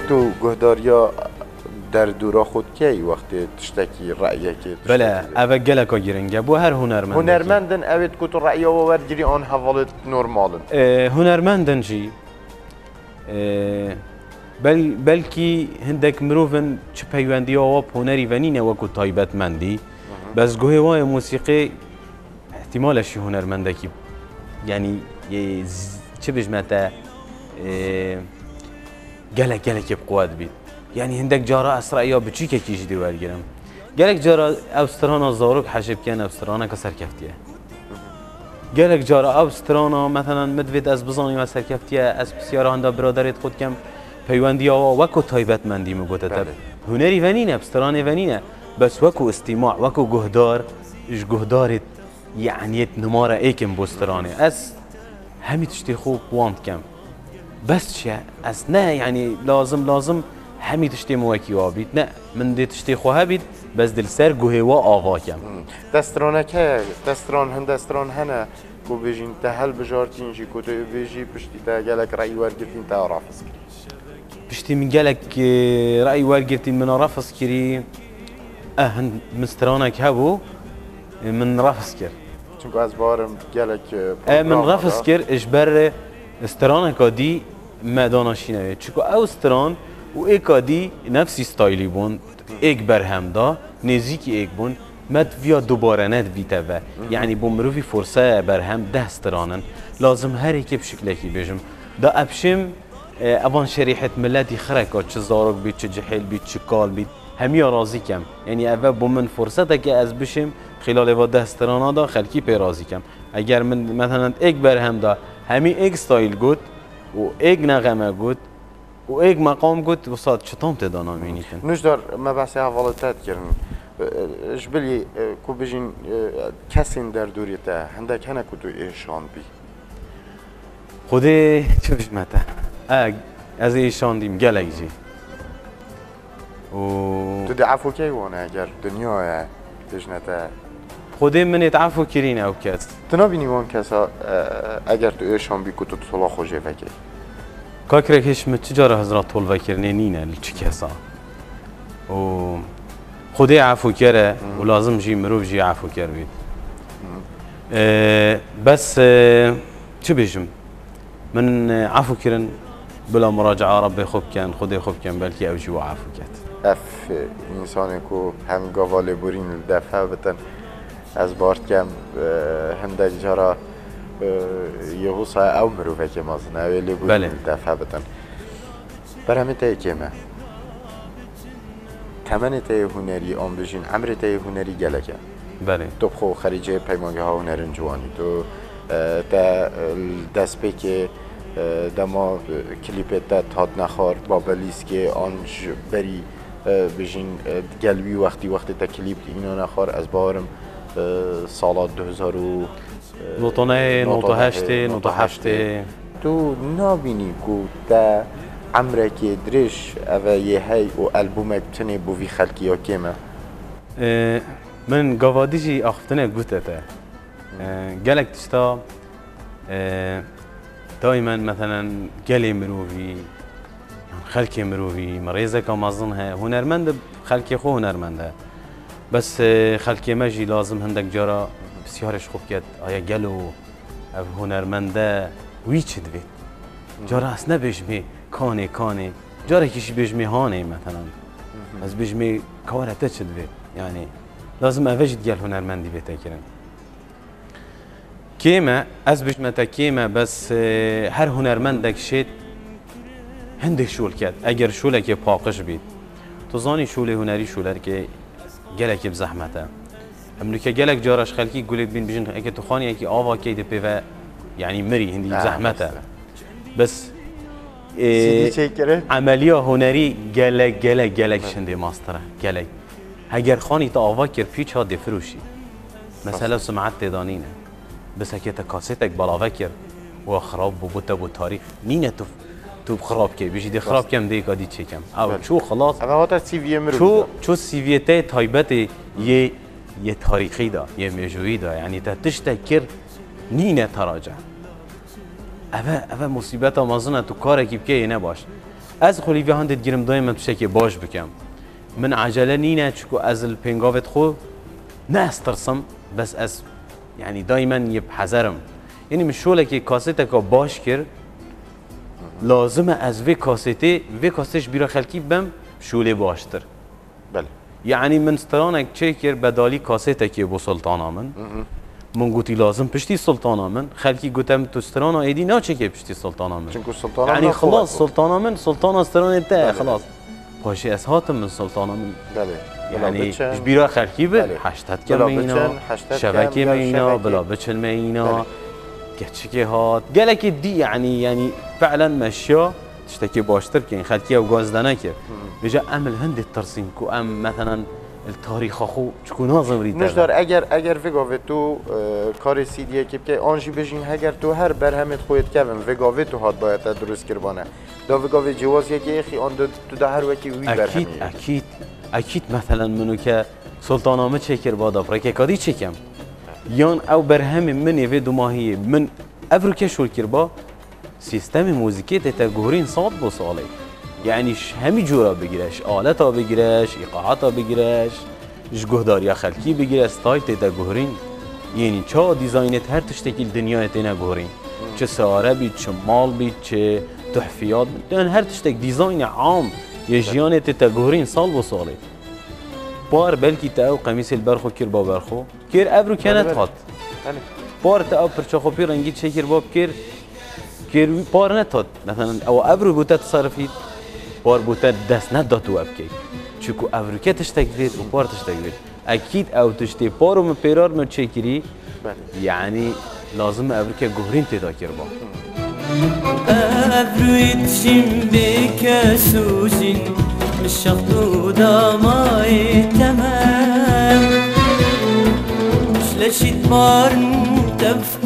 تو گهداریا در دورا خود کی وقتی تشتکی رأیه کی بله اوه گلک گیرنگه بو هر هنرمندن اوید که تو رأیه و ورگیری آن حوالت نرمالن هنرمندن جی بلکی هندک مروفن چه پیوندی آواب هنری و نینه وکو تایبت مندی بس گوه وای موسیقی احتمالشی هنرمنده کی یعنی چه بجمته گلک بقواد بید يعني هندك جارة أسرع يا بتشي كيش دي ورجرم جالك جارة أوسترانا زاروك حشب كان أوسترانا كسر كفتيه جالك جارة أوسترانا مثلا مدفيد أز بزاني وسر كفتيه أز بسيارة هندا برادرت خود كم بيوانديا وكو تايبت مندي مقوتة تب هنري فنينة أوستراني فنينة بس وكو استماع وكو جهدار إيش جهدارت يعني نمارة إيكم بوستراني أز همي تشتيخو بوانت كم بس شيء أز نه يعني لازم همي تشتي مواكي وابيت نه من دي تشتي خوها بيت بس دل سر جوه وا آواكم دسترانك هي دستران هندستران هنا كو بيجين تهل بجارتين جي كو بيجي بشتي تا جالك رأي ورقتين تا رافس بشتي من جالك رأي ورقتين من رافس كري هند مسترانك هبو من رافس كر چونكو از بارم جالك من رافس كر اجبر استرانك دي ما داناشينه چونكو او استران و ایکادی نفسی ستایلی بون ایک برهم دا نزیکی ایک بون مد ویا دوباره ند بیته و یعنی بومروفی فرصه برهم دسترانن لازم هر یکی بشکل کی بجم دا ابشم ابان شریحت ملتی خرکا چه زارک بید چه جحیل بید چه کال بید همی راضی کم یعنی اول بومن فرصت که از بشم خلال و دسترانا دا خلکی پی راضی کم اگر من مثلا ایک برهم دا همی ایک ستایل گود و ایک نغمه گود و ایک مقام قلت وصاد شطام تدانا مينيكن نجدر ما بحثي حوالتات كرن جبلي كو بيجين كسين در دوريته عندك هنا كتو ايشان بي خودي شوفش متى از ايشان ديم جالك جي و تدي عفو كي وانا اگر دنيا بيجنته خودي من يتعفو كرين او كاس تنابيني وان كاسا اگر تو ايشان بي كتو تصلا خوجه فكي كاكركش متجارة هزرات طول فكرني نينا للشكاسة و خدي عفو كره ولازم جي مروف جي عفو كره بيت بس شو بيجم من عفو كرن بلا مراجعة ربي خوب كان خدي خوب كان بلكي أوجي وعفو كات اف انساني كو هم قوالي بورين الدفع بتن از بارت كم هندك جارة يغوصا او مروفه که مازنه اولی بود دفعه بتن برهمه تایی کمه تمن تایی هنری آن بجین عمر تایی هنری گلکه بله تو بخو خریجه پیمانگه ها هنرین جوانی تو تا دست پی که دما کلیپت تا تاد نخار با بلیس که آنج بری بجین گلوی وقتی تا کلیپ اینا نخار از بارم سالات 2000 نوتونه نوتو هشته نوتو هفته تو نابینی کو تا عمره که درش اوه یه هی و البومک بتنه بو وی خلکی یا کمه من قوادی جی اختنه گوته تا گلک تشتا دائما مثلا گلی مروفی خلکی مروفی مریضه که مازنها هنرمند خلکی خو هنرمنده بس خلکی مجی لازم هندک جارا بسیارش خوب کرد آیا گلو هنرمنده وی چه دوید جارا اصلا بجمی کانه جارا کشی بجمی هانه مثلا از بجمی کارته چه دوید یعنی لازم اوجد گل هنرمندی بیتا کرن کیمه از بجمتا کیمه بس هر هنرمندک شید هندک شول کرد اگر شوله که پاقش بید تو زانی شوله هنری شوله که گله که بزحمته امریکا گلک جارش خلکی گلید بین بجن اگه تو خانی اگه آوا کی دپی و یعنی مری هندی زحمته بس عملیه هنری گلک شنده ماستره گلک اگر خانی تا آوا کر پیچ ها دفروشی مثلا سمعت تدانینه بس اگه تا کاستک بالا کر و خراب بو تاریخ نینه تو خراب کی بیشی دی خراب کم دی کادی چه کم او چو خلاص اما تا سی وی مرو چو سی وی ته تایبت یه تاریخی دا یه مجوی دا یعنی تا تشتکر نینه تراجع اوه مصیبت آمازونه تو کار کی بکی نباش از خلی به هندت گیرم دائما تو شکی باش بکم من عجله نینه چکو از الپنگاوت خو نه استرسم بس از يعني دائما يبحذرم يعني مش شو لك كاسيتك باش كر لازم از في كاسيتش بيرا خلكي بم شولي باشتر بله يعني من سترانك تشيكر بدالي كاسيتك بو سلطانا من قلتي لازم بشتي سلطانا من خلكي قلتم تو سترانا ايدي نا تشيكي بشتي سلطانا من يعني خلاص سلطانا من سلطانا ستران انت خلاص باشي اسهاتم من سلطانا من بله يعني جبيرا خلكي بل حشتت كمينا شبكه مينا بلا بچن مينا كتشكي هات قالك دي يعني فعلا مشيا تشتكي باشتر كين خلكي او غازدنا كير بيجا عمل هند الترسيم كو ام مثلا التاريخ خو تكون ناظم ريت مش دار اگر فيغاوي تو کار سیدیه که که آنجی بجین اگر تو هر برهمت خودت کردن ویگاوی تو هات باید درست کربانه دا ویگاوی جواز یکی اخی آن تو ده هر وکی وی برهمی اكيد مثلا منو که سلطانامه چکر بادا پرککادی چکم یان او برهم من یه دو ماهی من افرو که شول کربا سیستم موزیکی تا گورین صاد بو ساله يعني همي جورا بگیرش آلتا بگیرش ایقاعاتا بگیرش جگهداریا خلکی بگیرش ستایل تیتا گهرین یعنی چه دیزاینت هر تشتکیل دنیا تینا گهرین چه ساره بید چه مال بید چه تحفیات بید هر تشتک دیزاین عام یه جیان تیتا گهرین سال و ساله بار بلکی تا او قمیس البرخو کر با برخو کر ابرو کنت هات بار تا او پرچاخو پی رنگی چه کر باب کر بار نتاد مثلا او ابرو بوتا تصرفید بار بوتا دست نداد و ابکی چکو افریقا تشتک دید و بار تشتک دید اكيد او تشتي بارو من بيرار من تشكري يعني لازم افريقيا جهرين تذاكر با افريتشم بكسوجين مشخطو داماي تمام شلشت مارن تبف